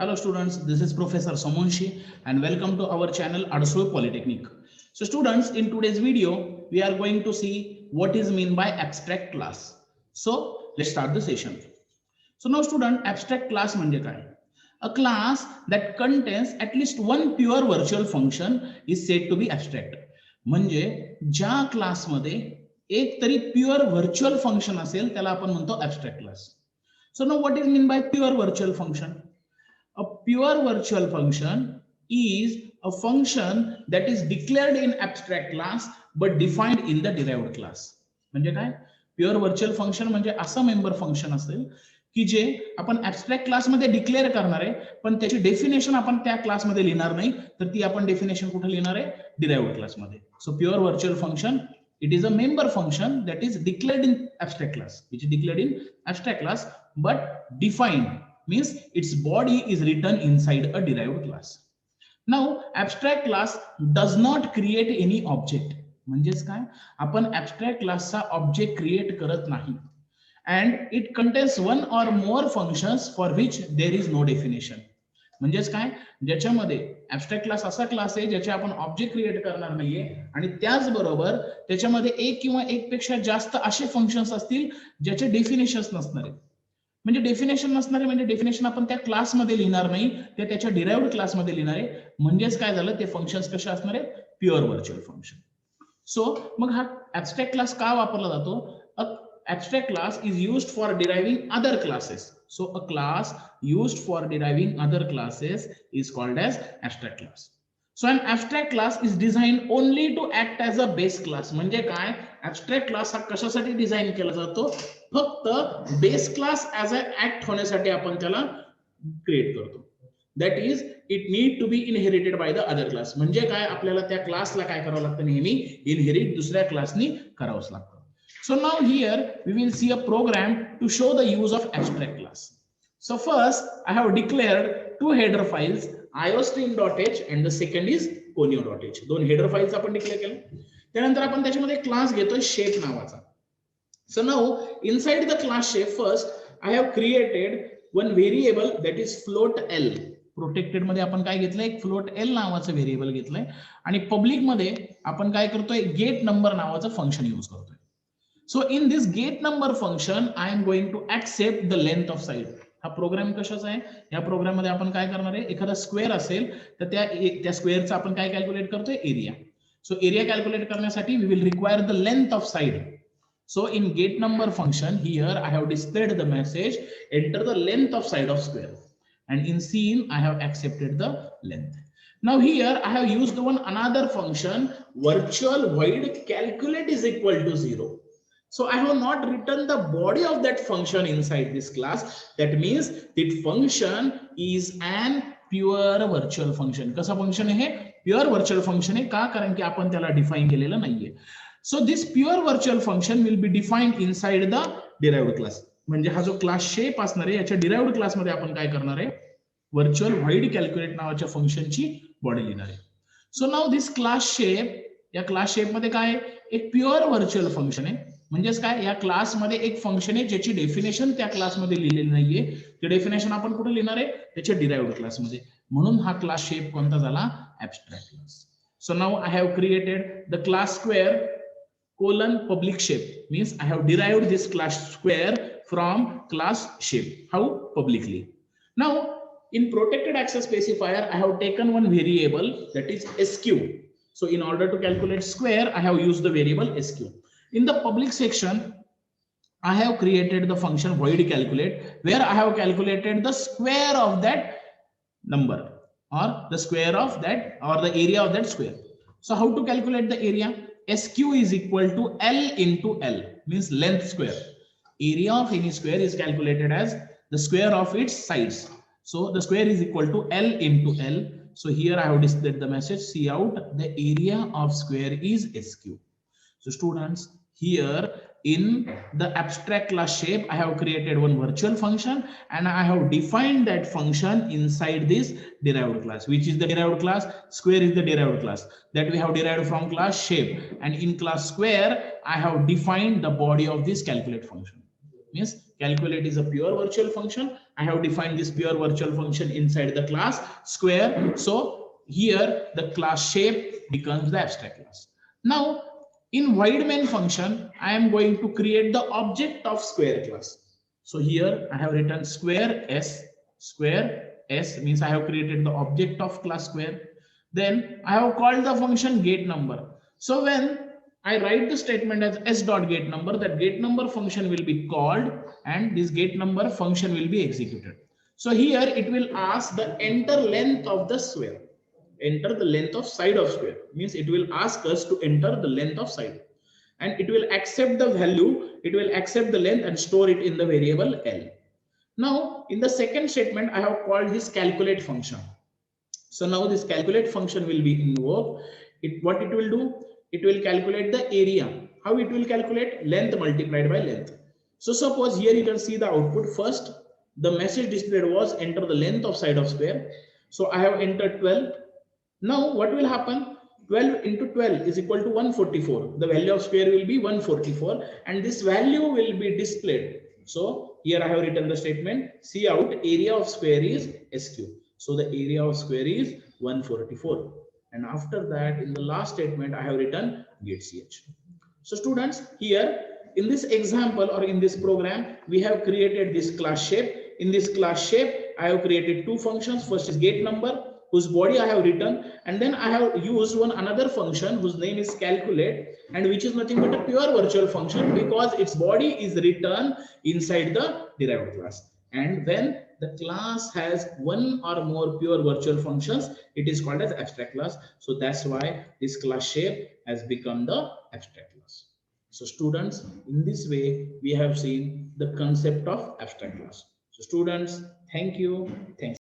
Hello students, this is Professor Somonshi and welcome to our channel Adsoy Polytechnic. So students, in today's video, we are going to see what is mean by abstract class. So let's start the session. So now student, abstract class म्हणजे काय? A class that contains at least one pure virtual function is said to be abstract. म्हणजे ज्या क्लासमध्ये एक तरी pure virtual function असेल त्याला आपण म्हणतो abstract class. So now what is mean by pure virtual function? A pure virtual function is a function that is declared in abstract class but defined in the derived class. म्हणजे काय? Pure virtual function म्हणजे असं member function असेल की जे आपण ऍब्स्ट्रॅक्ट क्लासमध्ये declare करणार आहे, पण त्याची डेफिनेशन आपण त्या क्लासमध्ये लिहिणार नाही, तर ती आपण डेफिनेशन कुठे लिहिणार आहे? डिराइव्ड क्लासमध्ये. So pure virtual function, it is a member function that is declared in abstract class, which is declared in abstract class but defined, means its body is written inside a derived class. Now abstract class does not create any object. म्हणजेच काय? आपण abstract class चा object create करत नाही. And it contains one or more functions for which there is no definition. म्हणजेच काय? ज्याच्यामध्ये ऍब्स्ट्रॅक्ट class असा क्लास आहे ज्याचे आपण ऑब्जेक्ट क्रिएट करणार नाहीये आणि त्याचबरोबर त्याच्यामध्ये एक किंवा एक पेक्षा जास्त असे फंक्शन्स असतील ज्याचे डेफिनेशन्स नसणार आहेत. म्हणजे डेफिनेशन नसणारे म्हणजे डेफिनेशन आपण त्या क्लासमध्ये लिहिणार नाही, ते त्याच्या डिराइव्ड क्लासमध्ये लिहिणार आहे. म्हणजेच काय झालं? ते फंक्शन्स कसे असणार आहेत? Pure virtual function. सो मग हा ऍब्स्ट्रॅक्ट क्लास का वापरला जातो? Abstract class is used for deriving other classes. So a class used for deriving other classes is called as abstract class. So an abstract class is designed only to act as a base class. म्हणजे काय? abstract class हा कशासाठी design केला जातो? फक्त base class as a act होण्यासाठी आपण त्याला क्रिएट करतो. That is, it need to be inherited by the other class. म्हणजे काय? आपल्याला त्या क्लासला काय करावं लागतं? नेहमी इनहेरिट दुसऱ्या क्लासनी करावंच लागतं. So now here we will see a program to show the use of abstract class. So first I have declared two header files, iostream.h and the second is conio.h. दोन header files आपण declare केले. त्यानंतर आपण त्याच्यामध्ये class घेतोय shape नावाचा. So now inside the class shape first I have created one variable that is float L. Protected मध्ये आपण काय घेतलंय? एक फ्लोट एल नावाचं व्हेरिएबल घेतलंय आणि पब्लिक मध्ये आपण काय करतोय? गेट नंबर नावाचं फंक्शन यूज करतोय. So in this get number function, I am going to accept the length of side. हा प्रोग्राम कशाचा आहे? या प्रोग्राम मध्ये आपण काय करणार आहे? एखादा स्क्वेअर असेल तर त्या स्क्वेअरचा आपण काय कॅल्क्युलेट करतोय? एरिया. सो एरिया कॅल्क्युलेट करण्यासाठी we will require the length of side. So in get number function here I have displayed the message enter the length of side of square, and in scene I have accepted the length. Now here I have used another function virtual void calculate is equal to 0. So I have not written the body of that function inside this class. That means that function is an pure virtual function. कसा function आहे? Pure virtual function आहे. का? कारण की आपण त्याला define केलेलं नाहीये. So this pure virtual function will be defined inside the derived class. म्हणजे हा जो क्लास शेप असणार आहे याच्या डिराइव्ड क्लासमध्ये आपण काय करणार आहे? व्हर्च्युअल व्हाईड कॅल्क्युलेट नावाच्या फंक्शनची बॉडी लिहिणार आहे. So now this class shape, या क्लास शेप मध्ये काय? एक प्युअर व्हर्च्युअल फंक्शन आहे. म्हणजेच काय? या क्लासमध्ये एक फंक्शन आहे ज्याची डेफिनेशन त्या क्लासमध्ये लिहिलेली नाहीये. ते डेफिनेशन आपण कुठे लिहिणार आहे? त्याच्या डिराइव्ड क्लासमध्ये. म्हणून हा क्लास शेप कोणता झाला? Abstract class. So now I have created the class square colon public shape, means I have derived this class square from class shape. How? Publicly. Now in protected access specifier I have taken one variable that is sq. So in order to calculate square I have used the variable sq. In the public section I have created the function void calculate where I have calculated the square of that number or the square of that or the area of that square. So how to calculate the area? SQ is equal to L into L, means length square. Area of any square is calculated as the square of its sides. So the square is equal to L into L. So here I have displayed the message, see out the area of square is SQ. So students, here in the abstract class shape I have created one virtual function and I have defined that function inside this derived class. Which is the derived class? Square is the derived class that we have derived from class shape, and in class square I have defined the body of this calculate function. Means Calculate is a pure virtual function. I have defined this pure virtual function inside the class square. So here the class shape becomes the abstract class. Now in void main function, I am going to create the object of square class. So here I have written square s means I have created the object of class square. Then I have called the function get number. So when I write the statement as s dot get number, that get number function will be called and this get number function will be executed. So here it will ask the enter length of the square. Enter the length of side of square means it will ask us to enter the length of side, and it will accept the value, it will accept the length and store it in the variable L. Now in the second statement I have called this calculate function. So now this calculate function will be invoked. What it will do, it will calculate the area. How it will calculate? Length multiplied by length. So suppose here you can see the output. First the message displayed was enter the length of side of square. So I have entered 12. Now what will happen? 12 into 12 is equal to 144. The value of square will be 144 and this value will be displayed. So here I have written the statement, see out area of square is SQ. So the area of square is 144. And after that in the last statement I have written get ch. So students, here in this example or in this program we have created this class shape. In this class shape I have created two functions. First is get number, whose body I have written, and then I have used another function whose name is calculate, and which is nothing but a pure virtual function because its body is written inside the derived class. And when the class has one or more pure virtual functions, it is called as abstract class. So that's why this class shape has become the abstract class. So students, in this way we have seen the concept of abstract class. So students, thank you. Thanks.